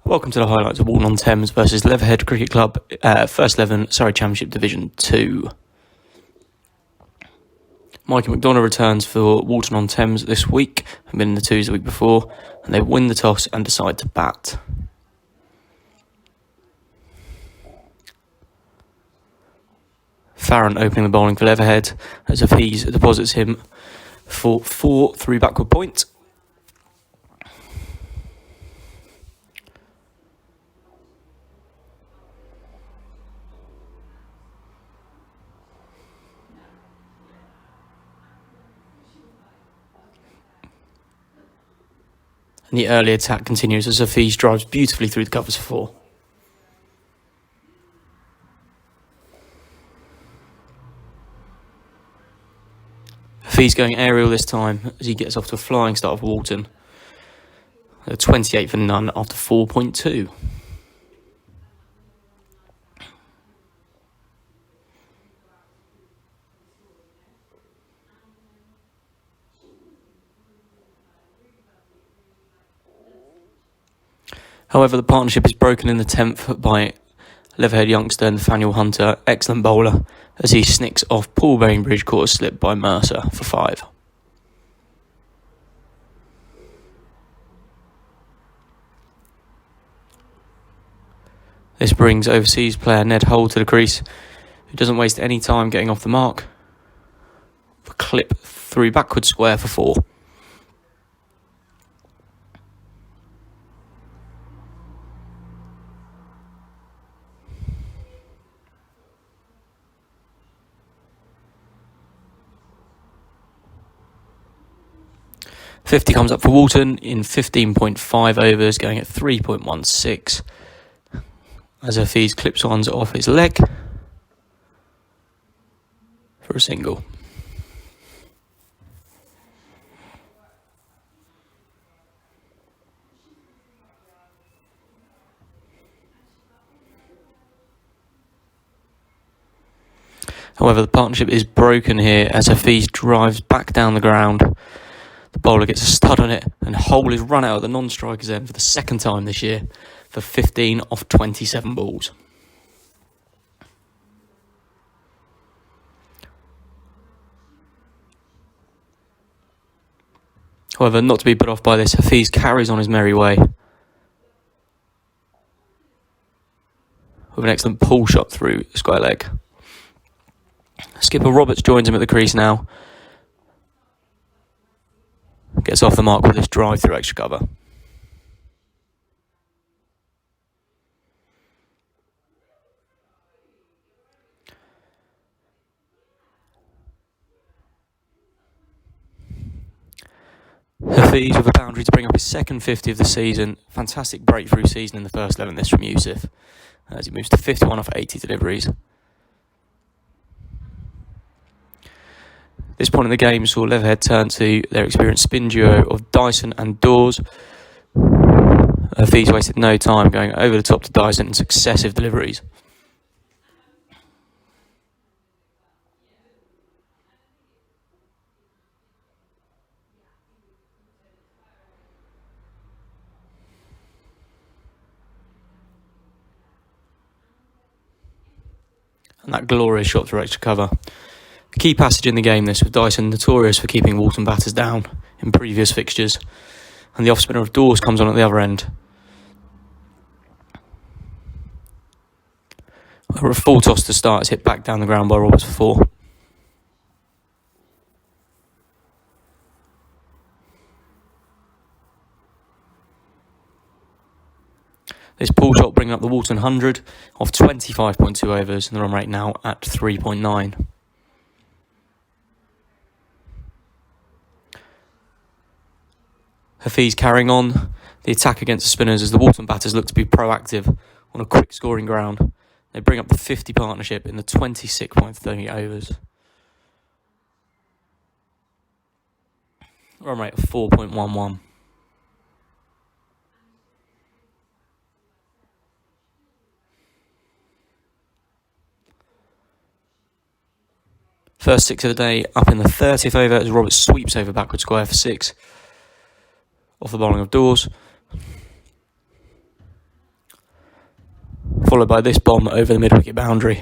Welcome to the highlights of Walton-On-Thames versus Leatherhead Cricket Club, First 11 Surrey Championship Division 2. Mikey McDonough returns for Walton-On-Thames this week, had been in the twos the week before, and they win the toss and decide to bat. Farron opening the bowling for Leatherhead, as Hafiz deposits him for 4 through backward point. And the early attack continues as Hafiz drives beautifully through the covers for 4. Hafiz going aerial this time as he gets off to a flying start for Walton. 28 for none after 4.2. However, the partnership is broken in the 10th by Leatherhead youngster Nathaniel Hunter, excellent bowler, as he snicks off Paul Bainbridge, caught a slip by Mercer for 5. This brings overseas player Ned Hull to the crease, who doesn't waste any time getting off the mark. For clip through backward square for 4. .50 comes up for Walton in 15.5 overs, going at 3.16. As Hafiz clips one off his leg for a single. However, the partnership is broken here as Hafiz drives back down the ground. The bowler gets a stud on it, and Hull is run out of the non-striker's end for the second time this year for 15 off 27 balls. However, not to be put off by this, Hafiz carries on his merry way with an excellent pull shot through square leg. Skipper Roberts joins him at the crease now. Gets off the mark with this drive through extra cover. Hafiz with a boundary to bring up his second 50 of the season. Fantastic breakthrough season in the first 11, this from Yusuf, as he moves to 51 off 80 deliveries. This point in the game saw Leatherhead turn to their experienced spin duo of Dyson and Dawes. Hafiz wasted no time going over the top to Dyson in successive deliveries. And that glorious shot through extra cover. A key passage in the game this, with Dyson notorious for keeping Walton batters down in previous fixtures, and the off-spinner of Dawes comes on at the other end. A full toss to start is hit back down the ground by Roberts for 4. This pull shot bringing up the Walton 100 off 25.2 overs, and the run rate now at 3.9. Hafiz carrying on the attack against the spinners as the Walton batters look to be proactive on a quick scoring ground. They bring up the 50 partnership in the 26.30 overs. Run rate of 4.11. First 6 of the day up in the 30th over as Roberts sweeps over backward square for 6. Off the bowling of Dawes. followed by this bomb over the mid-wicket boundary.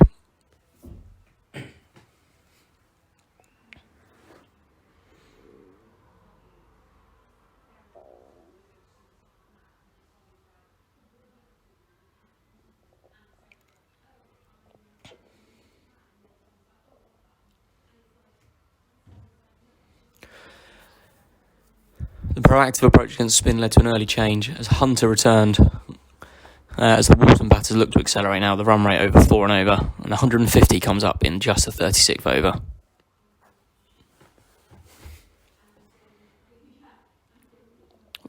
The proactive approach against spin led to an early change as Hunter returned. As the Walton batters look to accelerate now, the run rate over 4 and over, and 150 comes up in just the 36th over.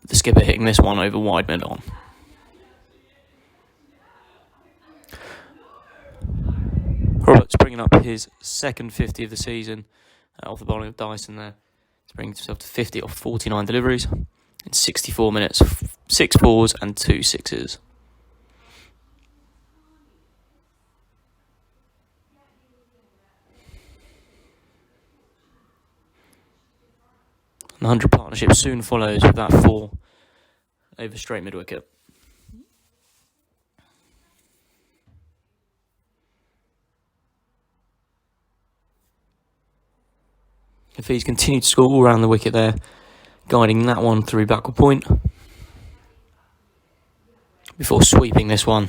The skipper hitting this one over wide mid-on. Roberts bringing up his second 50 of the season off the bowling of Dyson there. He's bringing himself to 50 off 49 deliveries in 64 minutes, 6 fours and 2 sixes. The 100 partnership soon follows with that 4 over straight mid-wicket. If he's continued to score all around the wicket there, guiding that one through backward point, before sweeping this one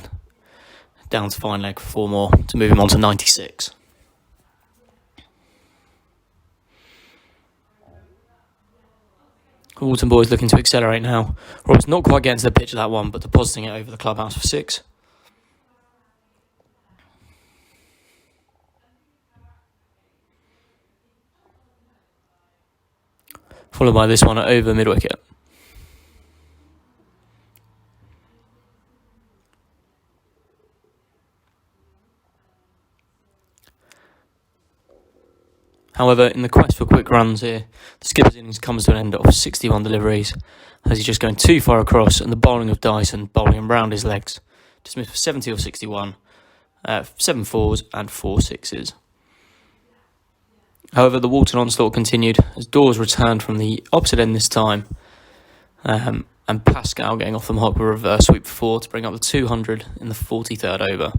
down to fine leg for 4 more to move him on to 96. Walton boys looking to accelerate now. Roberts not quite getting to the pitch of that one, but depositing it over the clubhouse for 6. Followed by this one over mid-wicket. However, in the quest for quick runs here, the skipper's innings comes to an end off 61 deliveries, as he's just going too far across, and the bowling of Dyson, bowling him round his legs, dismissed for 70 or 61, 7 fours and 4 sixes. However, the Walton onslaught continued as Dawes returned from the opposite end this time, and Pascal getting off the mark with a reverse sweep for 4 to bring up the 200 in the 43rd over.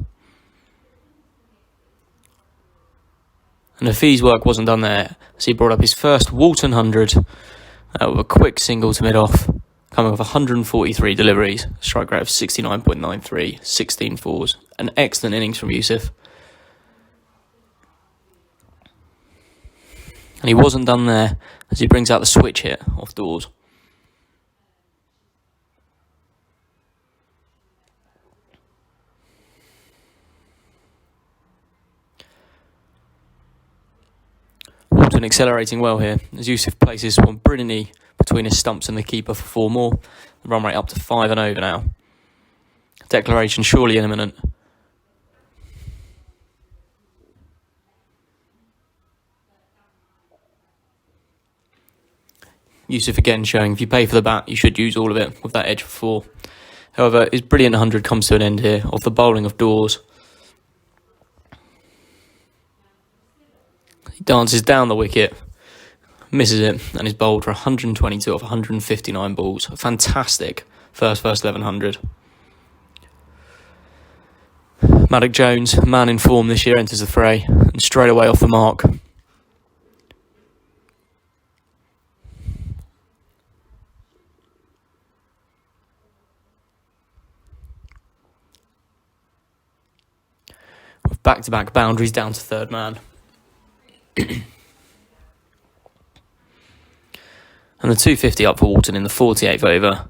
And Hafiz work wasn't done there, as he brought up his first Walton 100 with a quick single to mid-off, coming with 143 deliveries, strike rate of 69.93, 16 fours. An excellent innings from Yusuf. And he wasn't done there, as he brings out the switch hit off Dawes. Walton accelerating well here, as Yusuf places one brilliantly between his stumps and the keeper for 4 more. The run rate up to 5 and over now. Declaration surely imminent. Yusuf again showing if you pay for the bat, you should use all of it with that edge for 4. However, his brilliant 100 comes to an end here off the bowling of Dawes. He dances down the wicket, misses it, and is bowled for 122 off 159 balls. A fantastic first 1100. Maddox Jones, man in form this year, enters the fray, and straight away off the mark. With back-to-back boundaries down to third man. And the 250 up for Walton in the 48th over.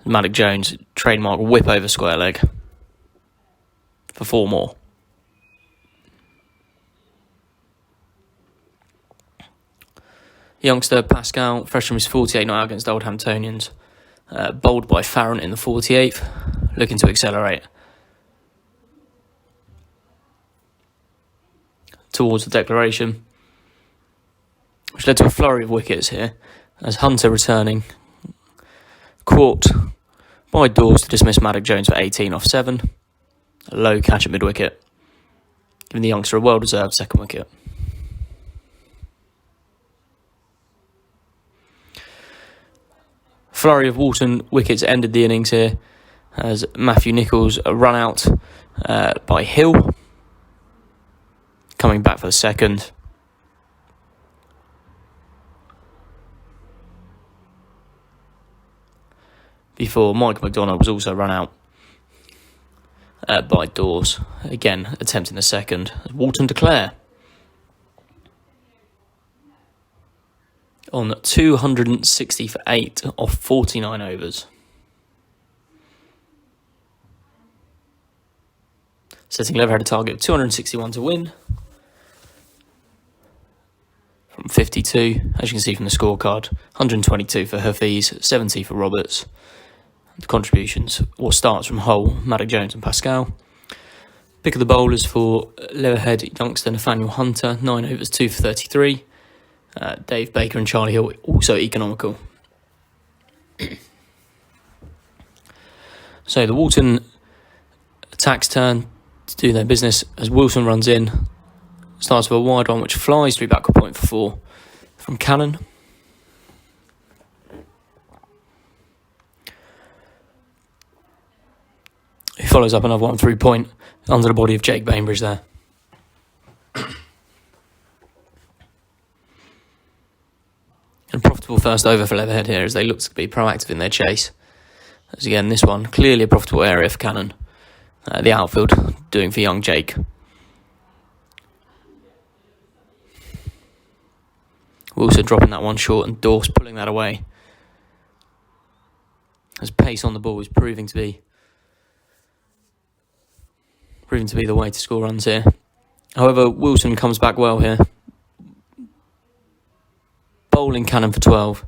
Maddox Jones, trademark whip over square leg for 4 more. Youngster Pascal, fresh from his 48 not out against Old Hamptonians, bowled by Farron in the 48th, looking to accelerate towards the declaration, which led to a flurry of wickets here, as Hunter returning, caught by Dawes to dismiss Maddox Jones for 18 off 7, a low catch at mid-wicket, giving the youngster a well-deserved second wicket. Flurry of Walton wickets ended the innings here, as Matthew Nichols run out by Hill, coming back for the second. Before Mike McDonald was also run out by Dawes, again attempting the second. Walton declare on 260 for 8 off 49 overs. Setting Leatherhead a target of 261 to win from 52, as you can see from the scorecard. 122 for Hafiz, 70 for Roberts. The contributions or starts from Hull, Maddock Jones and Pascal. Pick of the bowlers for Leatherhead youngster Nathaniel Hunter, 9 overs, 2 for 33. Dave Baker and Charlie Hill also economical. So the Walton attacks turn to do their business as Wilson runs in. Starts with a wide one which flies through backward point for 4 from Cannon. Who follows up another one through point under the body of Jake Bainbridge there. And profitable first over for Leatherhead here as they look to be proactive in their chase. As again, this one clearly a profitable area for Cannon. The outfield doing for young Jake. Wilson dropping that one short and Dawes pulling that away. As pace on the ball is proving to be the way to score runs here. However, Wilson comes back well here. Bowling Cannon for 12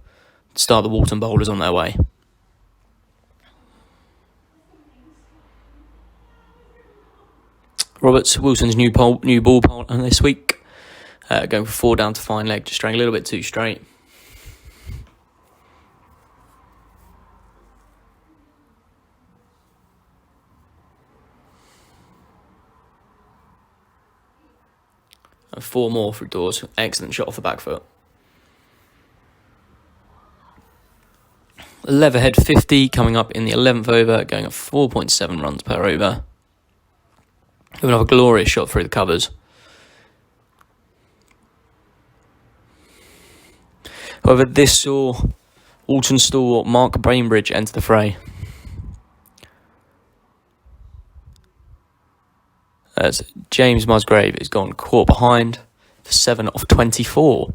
to start the Walton bowlers on their way. Roberts, Wilson's new ball partner this week, going for 4 down to fine leg, just straying a little bit too straight. And 4 more for Dawes. Excellent shot off the back foot. Leatherhead 50 coming up in the 11th over, going at 4.7 runs per over. We'll have a glorious shot through the covers. However, this saw Walton stalwart Mark Bainbridge enter the fray. As James Musgrave is gone caught behind for 7 off 24.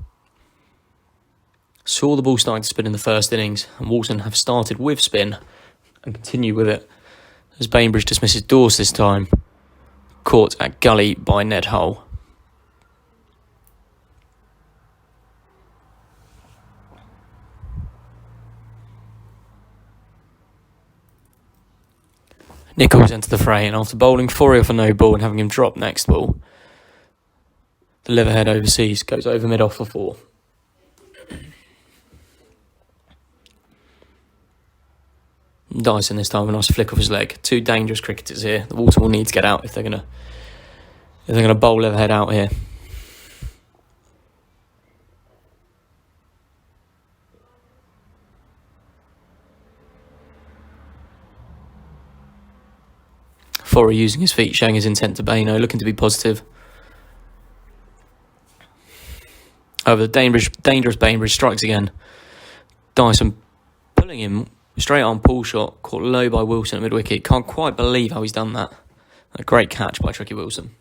Saw the ball starting to spin in the first innings, and Walton have started with spin and continue with it as Bainbridge dismisses Dawes this time, caught at gully by Ned Hull. Nichols entered the fray, and after bowling 4 off a no ball and having him drop next ball, the Leatherhead overseas goes over mid-off for 4. Dyson this time, a nice flick off his leg. 2 dangerous cricketers here. The Walton will need to get out if they're gonna bowl Leatherhead out here. Forey using his feet, showing his intent to Baino, looking to be positive. However, the dangerous Bainbridge strikes again. Dyson pulling him straight on pull shot, caught low by Wilson at mid-wicket. Can't quite believe how he's done that. A great catch by Tricky Wilson.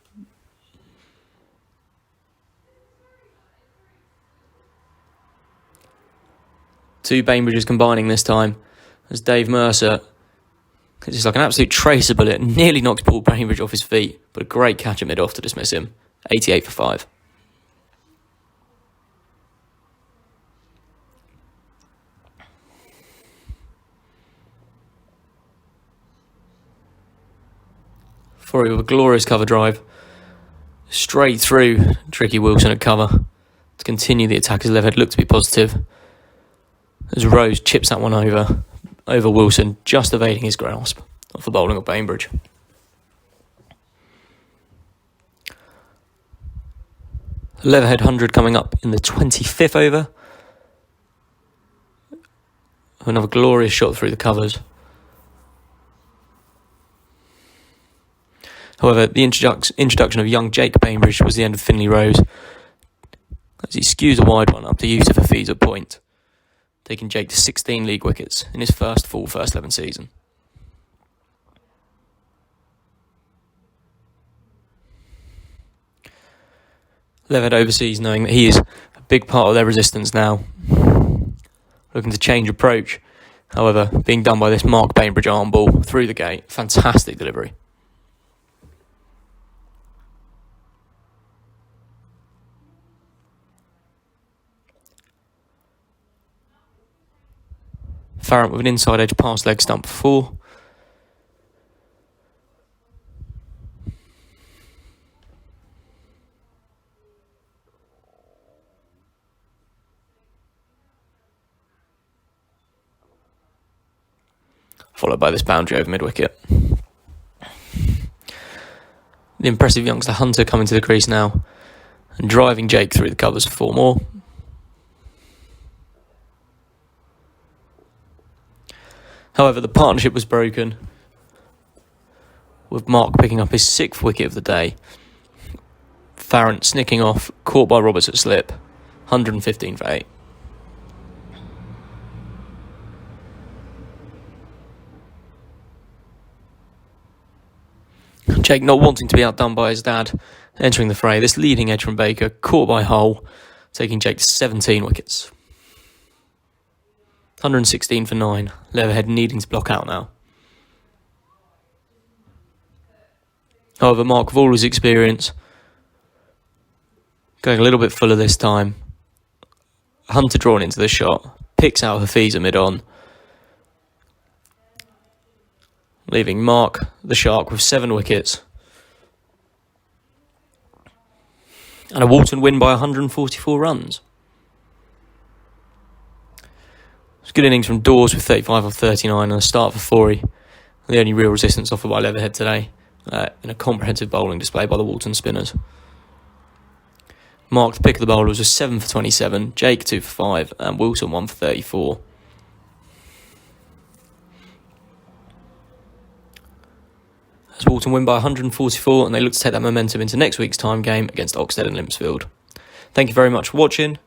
Two Bainbridges combining this time as Dave Mercer, it's just like an absolute tracer bullet, nearly knocks Paul Bainbridge off his feet, but a great catch at mid-off to dismiss him. 88 for 5. Forey with a glorious cover drive, straight through Tricky Wilson at cover to continue the attack as Leatherhead looked to be positive. As Rose chips that one over Wilson, just evading his grasp off the bowling of Bainbridge. Leatherhead 100 coming up in the 25th over. Another glorious shot through the covers. However, the introduction of young Jake Bainbridge was the end of Finley Rose, as he skews a wide one up to Yusuf Hafiz at point, taking Jake to 16 league wickets in his first full first 11 season. Leatherhead overseas, knowing that he is a big part of their resistance now, looking to change approach. However, being done by this Mark Bainbridge arm ball through the gate. Fantastic delivery. Farrant with an inside edge past leg stump for 4. Followed by this boundary over mid-wicket. The impressive youngster Hunter coming to the crease now and driving Jake through the covers for 4 more. However, the partnership was broken, with Mark picking up his 6th wicket of the day. Farrant snicking off, caught by Roberts at slip, 115 for 8. Jake not wanting to be outdone by his dad, entering the fray. This leading edge from Baker, caught by Hull, taking Jake to 17 wickets. 116 for 9. Leatherhead needing to block out now. However, Mark, with all his experience, going a little bit fuller this time. Hunter drawn into the shot, picks out Hafiz mid-on, leaving Mark, the Shark, with 7 wickets. And a Walton win by 144 runs. It's a good innings from Dawes with 35 off 39 and a start for Forey. The only real resistance offered by Leatherhead today, in a comprehensive bowling display by the Walton spinners. Mark, the pick of the bowlers, was 7 for 27, Jake 2 for 5, and Wilson 1 for 34. As Walton win by 144, and they look to take that momentum into next week's time game against Oxted and Limpsfield. Thank you very much for watching.